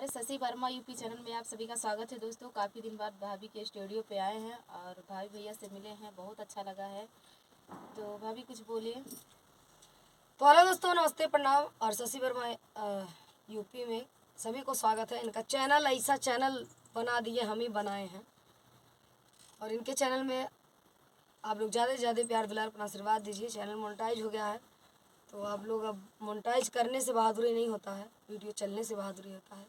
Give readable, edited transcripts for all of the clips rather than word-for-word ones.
हमारे Shashi Verma UP channel में आप सभी का स्वागत है दोस्तों। काफ़ी दिन बाद भाभी के स्टूडियो पे आए हैं और भाभी भैया से मिले हैं, बहुत अच्छा लगा है। तो भाभी कुछ बोलिए। तो हेलो दोस्तों, नमस्ते, प्रणाम। और शशि वर्मा यूपी में सभी को स्वागत है। इनका चैनल ऐसा चैनल बना दिए, हम ही बनाए हैं। और इनके चैनल में आप लोग ज़्यादा से ज़्यादा प्यार दुलार अपना आशीर्वाद दीजिए। चैनल मोनेटाइज हो गया है, तो आप लोग अब मोनेटाइज करने से बहादुरी नहीं होता है, वीडियो चलने से बहादुरी होता है।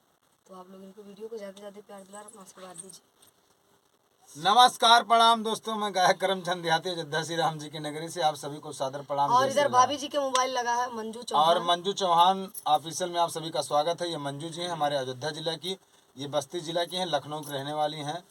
तो आप लोग इनको वीडियो को ज़्यादा से ज़्यादा प्यार दुलार अपना आशीर्वाद दीजिए। नमस्कार, प्रणाम दोस्तों। मैं गायक करमचंद देहाती अयोध्या श्री राम जी की नगरी से आप सभी को सादर प्रणाम। और इधर भाभी जी के मोबाइल लगा है, मंजू चौहान। और मंजू चौहान ऑफिशियल में आप सभी का स्वागत है। ये मंजू जी हैं, हमारे अयोध्या जिला की, ये बस्ती जिला की हैं, लखनऊ की रहने वाली हैं।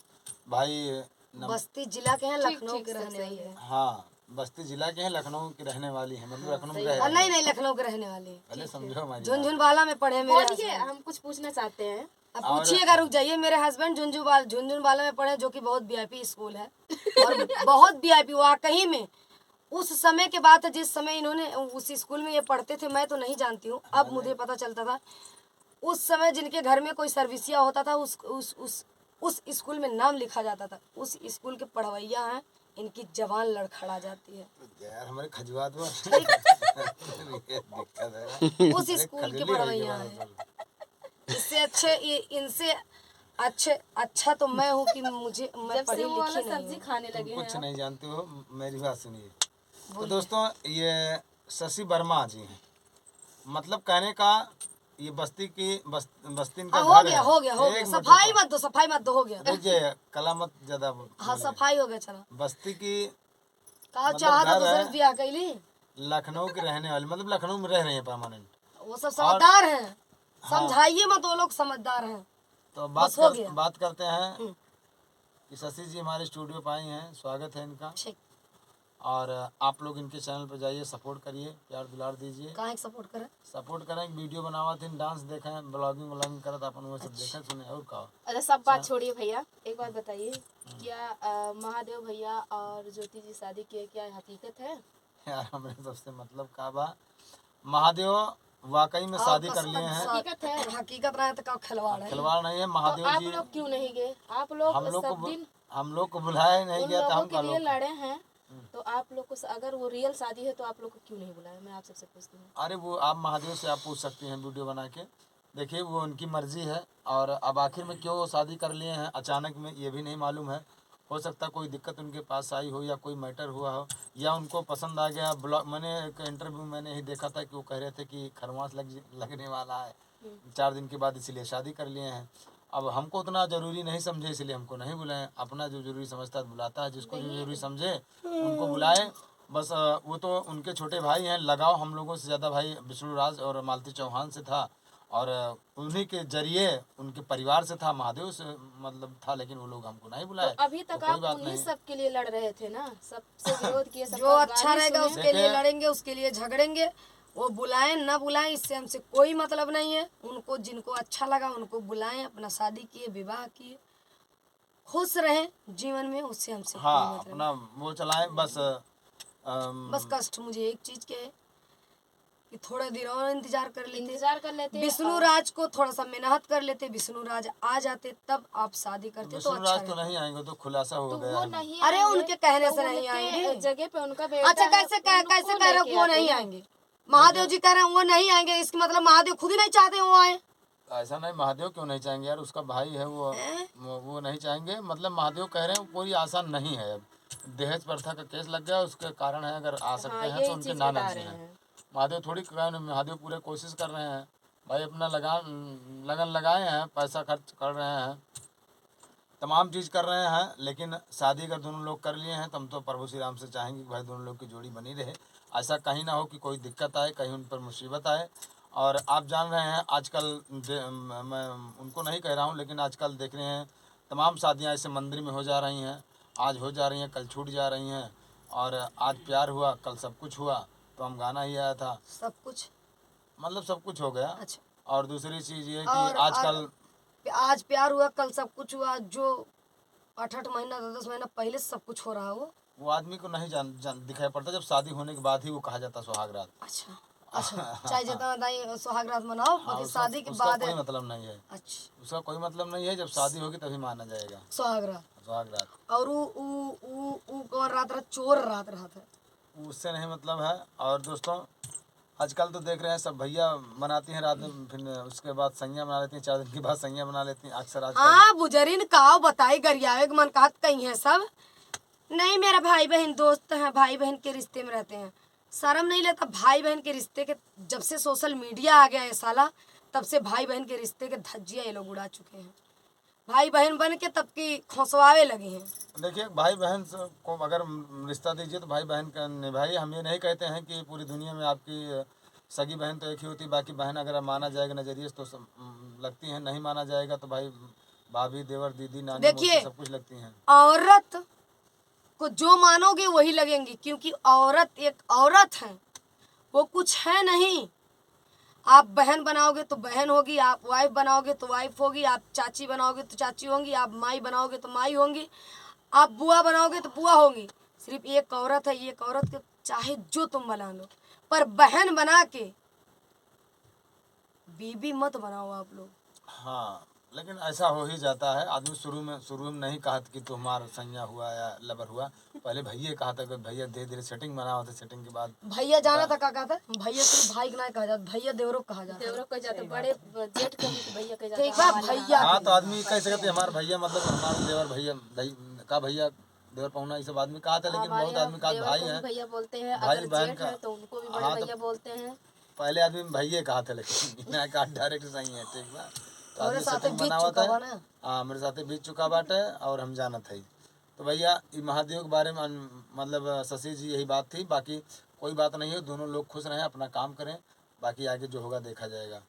भाई बस्ती जिला के हैं, लखनऊ के रहने वाले हैं। हाँ, बस्ती जिला के हैं, लखनऊ की रहने वाली हैं, मतलब लखनऊ में और नहीं लखनऊ के रहने वाले हैं। पहले समझो हमारी झुनझुनवाला में पढ़े मेरे बोलिए, हम कुछ पूछना चाहते हैं। अब पूछिएगा, रुक जाइए। मेरे हस्बैंड झुनझुनवाला में पढ़े, जो कि बहुत वीआईपी स्कूल है और बहुत वीआईपी वाकई में। उस समय के बात है जिस समय इन्होंने उस स्कूल में ये पढ़ते थे, मैं तो नहीं जानती हूँ, अब मुझे पता चलता था। उस समय जिनके घर में कोई सर्विसिया होता था, उस स्कूल में नाम लिखा जाता था। उस स्कूल के पढ़वैया हैं, इनकी जवान लड़खड़ा जाती है। यार हमारे खजवात उस स्कूल के पढ़वैया हैं। इससे अच्छे इनसे अच्छा तो मैं हूँ कि मैं पढ़ी लिखी नहीं सब्जी खाने लगे कुछ नहीं जानते हो। मेरी बात सुनिए। तो दोस्तों, ये शशि वर्मा जी हैं, मतलब कहने का ये बस्ती इनका हो घर गया, है। हो गया। सफाई मत दो, हो गया। देखिए, कला मत ज्यादा हाँ, सफाई हो गया। चला बस्ती की कहा मतलब चाहता घर दूसरे है। से ब्याह कैली। लखनऊ के रहने वाले, मतलब लखनऊ में रह रहे हैं परमानेंट। वो सब समझदार हैं, समझाइए मत, वो लोग समझदार हैं। तो बात बात करते हैं कि शशि जी हमारे स्टूडियो पे आए हैं, स्वागत है इनका। और आप लोग इनके चैनल पर जाइए, सपोर्ट करिए, प्यार दुलार दीजिए। कहाँ सपोर्ट करें वीडियो बनावा थे, डांस देखें, ब्लॉगिंग करत अपन वो सब देखें सुने और कहा। अच्छा, सब बात छोड़िए भैया, एक बात बताइए, क्या महादेव भैया और ज्योति जी शादी किए, क्या हकीकत है? यार हमने सबसे मतलब का बा, महादेव वाकई में शादी कर लिए हैं। हकीकत है, हकीकत रहा तो खिलवाड़ नहीं है। महादेव आप जी लोग क्यों नहीं गए? आप लोग हम लोग को बुलाए नहीं गया, तो हम के लिए लड़े हैं। तो आप लोग को अगर वो रियल शादी है तो आप लोग को क्यों नहीं बुलाया? मैं आप सबसे पूछती हूँ। अरे वो आप महादेव से आप पूछ सकती हैं वीडियो बना के। देखिए, वो उनकी मर्जी है। और अब आखिर में क्यों शादी कर लिए हैं अचानक में, ये भी नहीं मालूम है। हो सकता कोई दिक्कत उनके पास आई हो, या कोई मैटर हुआ हो, या उनको पसंद आ गया। मैंने एक इंटरव्यू मैंने ही देखा था कि वो कह रहे थे कि खरमास लगने वाला है 4 दिन के बाद, इसीलिए शादी कर लिए हैं। अब हमको उतना ज़रूरी नहीं समझे, इसलिए हमको नहीं बुलाएं। अपना जो ज़रूरी समझता है बुलाता है, जिसको जो ज़रूरी समझे उनको बुलाए बस। वो तो उनके छोटे भाई हैं, लगाव हम लोगों से ज़्यादा भाई विष्णु राज और मालती चौहान से था, और उन्हीं के जरिए उनके परिवार से था, महादेव से मतलब था, लेकिन वो लोग हमको नहीं बुलाए। तो अभी तक आप उन्हीं सब के लिए लड़ रहे थे ना, सबसे विरोध किए, जो अच्छा रहेगा उसके लिए लड़ेंगे, उसके लिए झगड़ेंगे। वो बुलाएं ना बुलाएं, इससे हमसे कोई मतलब नहीं है। उनको जिनको अच्छा लगा उनको बुलाएं, अपना शादी किए, विवाह किए, खुश रहें जीवन में, उससे हमसे हाँ, कोई मतलब अपना वो चलाएं बस। बस कष्ट मुझे एक चीज के है कि थोड़ा देर और इंतजार कर लेते, विष्णु राज को थोड़ा सा मेहनत कर लेते, विष्णु राज आ जाते तब आप शादी करते तो अच्छा राज तो नहीं आएंगे, तो खुलासा हो गया। अरे उनके कहने से नहीं आएंगे, जगह पे उनका बेटा। अच्छा, कैसे कह रहे वो नहीं आएंगे? महादेव जी कह रहे हैं वो नहीं आएंगे, इसका मतलब महादेव खुद ही नहीं चाहते वो आए। ऐसा नहीं, महादेव क्यों नहीं चाहेंगे यार, उसका भाई है वो नहीं चाहेंगे। मतलब महादेव कह रहे हैं कोई आशा नहीं है। अब दहेज प्रथा का केस लग गया, उसके कारण है। अगर आ सकते हैं तो उनके नाना जी हैं। महादेव थोड़ी महादेव पूरे कोशिश कर रहे हैं भाई, अपना लगन लगाए हैं, पैसा खर्च कर रहे हैं, तमाम चीज़ कर रहे हैं। लेकिन शादी अगर दोनों लोग कर लिए हैं तो हम तो प्रभु श्री राम से चाहेंगे कि भाई दोनों लोग की जोड़ी बनी रहे। ऐसा कहीं ना हो कि कोई दिक्कत आए, कहीं उन पर मुसीबत आए। और आप जान रहे हैं आजकल, मैं उनको नहीं कह रहा हूँ, लेकिन आजकल देख रहे हैं तमाम शादियाँ ऐसे मंदिर में हो जा रही हैं। आज हो जा रही हैं, कल छूट जा रही हैं। और आज प्यार हुआ, कल सब कुछ हुआ। तो हम गाना ही आया था, सब कुछ मतलब सब कुछ हो गया। अच्छा। और दूसरी चीज़ ये कि आजकल आज प्यार हुआ, कल सब कुछ हुआ। जो 8 महीना 10 महीना पहले सब कुछ हो रहा हो, वो आदमी को नहीं दिखाई पड़ता। जब शादी होने के बाद ही वो कहा जाता सुहाग रात। अच्छा। अच्छा, चाहे जितना दाई सुहाग रात मनाओ, बाकी शादी के उसका बाद कोई है। मतलब नहीं है, अच्छा, उसका कोई मतलब नहीं है। जब शादी होगी तभी माना जाएगा सुहाग रात। सुहाग रात। और ऊ कौन रात रहा, चोर रात रहा था। उससे नहीं मतलब है। और दोस्तों आजकल तो देख रहे हैं सब भैया मनाती हैं रात में, फिर उसके बाद संज्ञा मना लेती हैं, 4 दिन के बाद संज्ञा मना लेती हैं अक्सर आजकल। हाँ, बुजरिन काव बताई गरियावे के मन कहत कहीं है सब। नहीं, मेरा भाई बहन दोस्त है, भाई बहन के रिश्ते में रहते हैं। शर्म नहीं लेता भाई बहन के रिश्ते के। जब से सोशल मीडिया आ गया है साला, तब से भाई बहन के रिश्ते के धज्जियां ये लोग उड़ा चुके हैं। भाई बहन बन के तब की खोसवावे लगे हैं। देखिए भाई बहन को अगर रिश्ता दीजिए तो भाई बहन का निभाइए। हम ये नहीं कहते हैं कि पूरी दुनिया में आपकी सगी बहन तो एक ही होती, बाकी बहन अगर माना जाएगा नज़रिए से तो लगती हैं, नहीं माना जाएगा तो भाई भाभी देवर दीदी नानी देखिए, मौसी सब कुछ लगती हैं। औरत को जो मानोगे वही लगेंगी, क्योंकि औरत एक औरत है, वो कुछ है नहीं। आप बहन बनाओगे तो बहन होगी, आप वाइफ बनाओगे तो वाइफ होगी, आप चाची बनाओगे तो चाची होंगी, आप माई बनाओगे तो माई होंगी, आप बुआ बनाओगे तो बुआ होंगी। सिर्फ एक औरत है, एक औरत के चाहे जो तुम बना लो, पर बहन बना के बीबी मत बनाओ आप लोग। हाँ, लेकिन ऐसा हो ही जाता है। आदमी शुरू में नहीं कहा कि तुम्हारा संज्ञा हुआ या लबर हुआ, पहले भैया कहा था कि भैया धीरे धीरे सेटिंग बना होता, सेटिंग के बाद भैया जाना था, क्या कहता है भैया, सिर्फ भाई के ना कहा जाता, भैया देवरो कहा जाता। देवरों को जाते बड़े जेठ को भी भैया कह ठीक जाते बा, भैया हाँ तो आदमी कह सकते हमारा भैया मतलब हमारा देवर भैया का भैया देवर पहुना ये सब आदमी कहा था, लेकिन बहुत आदमी कहा भाई देवर को है भी भैया बोलते हैं, भाई अगर बहन जेठ का। है तो उनको भी बड़े हाँ, तो भैया बोलते हैं। पहले आदमी भैया कहा था, लेकिन मैं कहा डायरेक्ट सही है। ठीक बा, तो तोरे आदमी साथे सेटिंग बीत बना हुआ चुका बा था। ना। हाँ, मेरे साथ बीत चुका बाटे और हम जानत है। तो भैया ये महादेव के बारे में मतलब शशि जी यही बात थी, बाकी कोई बात नहीं है। दोनों लोग खुश रहें, अपना काम करें, बाकी आगे जो होगा देखा जाएगा।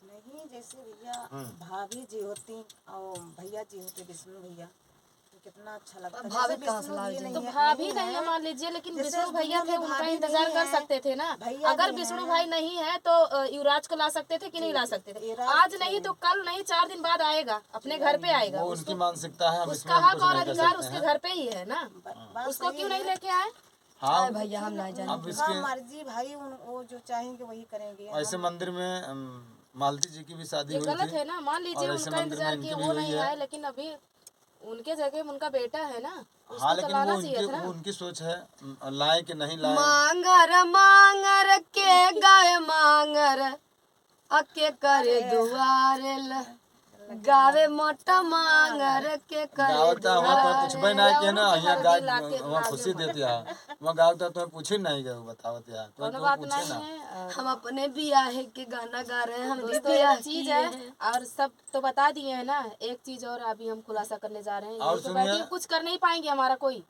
नहीं, जैसे भैया भाभी जी होती और भैया जी होते विष्णु भैया, तो कितना अच्छा लगता। भाभी जैसे कहाँ से विष्णु लाई जी जाएगी? तो नहीं है, भाभी नहीं है मान लीजिए, लेकिन जैसे विष्णु भैया दुनिया थे, में उनका भाभी इंतजार नहीं कर है, सकते थे ना। भैया अगर भी विष्णु हैं। भाई नहीं है तो युवराज को ला सकते थे कि नहीं ला सकते थे। आज नहीं तो कल नहीं, 4 दिन बाद आएगा, अपने घर पे आएगा। वो उनकी मानसिकता है, हम इसमें उसका हम हक कुछ और नहीं कर अधिकार सकते उसके हैं। घर पे ही है ना, बात उसको सही क्यों है। नहीं लेके आए। हाँ, भैया हम नहीं जाने। अब उनका इसके मर्जी भाई, वो जो चाहेंगे वही करेंगे। ऐसे मंदिर में मालती जी की भी शादी ये हुई गलत थी है ना। मान लीजिए और ऐसे उनका मंदिर में इंतजार इनकी किए, भी वो हुई नहीं है। आए, लेकिन अभी उनके जगह उनका बेटा है ना, हाँ, उसको तो लेकिन लाना वो चाहिए था ना। उनकी सोच है, लाए कि नहीं लाए। मांगर मांगर के गावे मांगर, अके करे दुआरे ल गावे मोटा मांगर के करे गावता हुआ तो पूछबे दुआरे। नहीं के ना, और यहाँ हल्दी लाके वहाँ खुशी देती है, वहाँ गावता तो पूछे नहीं गए, बतावत यार कोई कोनो तो बात पूछे नहीं ना। है। हम अपने बियाह के गाना गा रहे हैं, हम भी दोस्तों बियाह एक चीज किए है, हैं। और सब तो बता दिए हैं ना। एक चीज और अभी हम खुलासा करने जा रहे हैं। और यही तो सुनिए। बैठिए, कुछ कर नहीं पाएंगे हमारा कोई।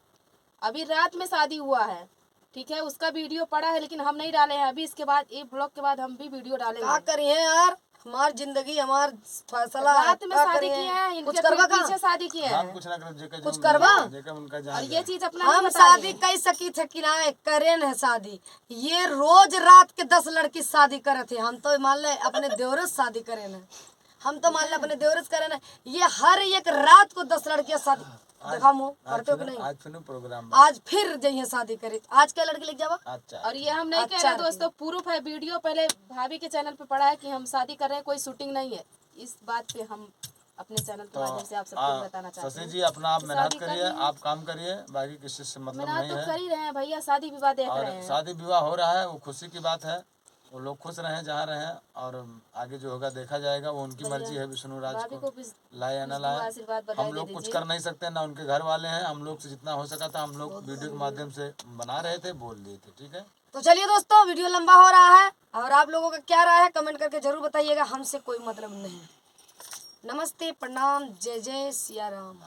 अभी रात में शादी हुआ है, ठीक है, उसका वीडियो पड़ा है, लेकिन हम नहीं डाले हैं। अभी इसके बाद, ये ब्लॉग के बाद हम भी वीडियो क्या डालेंगे। करिए यार, हमार जिंदगी हमार फैसला है, रात में क्या शादी करिए? किए हैं, कुछ इनके करवा का? पीछे शादी किए हम हैं। कुछ ना करें, जेकर कुछ जो करवा? जेकर उनका और जहाँ ये जाए। चीज अपना नहीं हम बता रहे शादी हैं। कई सकी थे कि ना करे न शादी। ये रोज रात के 10 लड़की शादी करे थे। हम तो मान ले अपने देवरस शादी करे न, हम तो मान ले अपने देवरस करे न। ये हर एक रात को 10 लड़कियां शादी देखा मुँह करते हो कि नहीं? आज फिर प्रोग्राम आज फिर जइए शादी करे। आज क्या लड़की लेके जावा? अच्छा। और ये हम नहीं कह अच्छा रहे दोस्तों, प्रूफ है, वीडियो पहले भाभी के चैनल पे पड़ा है कि हम शादी कर रहे हैं, कोई शूटिंग नहीं है। इस बात पे हम अपने चैनल के माध्यम से आप सबको बताना चाहते शशि हैं। जी अपना आप कि मेहनत शादी कर करिए, लिए। आप काम करिए, बाकी किसी से मतलब मेहनत नहीं तो है। कर ही रहे हैं भैया, शादी विवाह देख और रहे हैं। शादी विवाह हो रहा है, वो खुशी की बात है। वो लोग खुश रहें जहाँ रहें, और आगे जो होगा देखा जाएगा। वो उनकी मर्जी है, विष्णु राज भाभी को को भी लाए या ना विष्णु लाए। आशीर्वाद बधाई हम दे लोग कुछ दीजिए। कर नहीं सकते, ना उनके घर वाले हैं। हम लोग से जितना हो सका था हम लोग वीडियो के माध्यम से बना रहे थे, बोल दिए थे। ठीक है, तो चलिए दोस्तों, वीडियो लंबा हो रहा है और आप लोगों का क्या राय है कमेंट करके जरूर बताइएगा। हमसे कोई मतलब नहीं। नमस्ते, प्रणाम, जय जय सिया राम।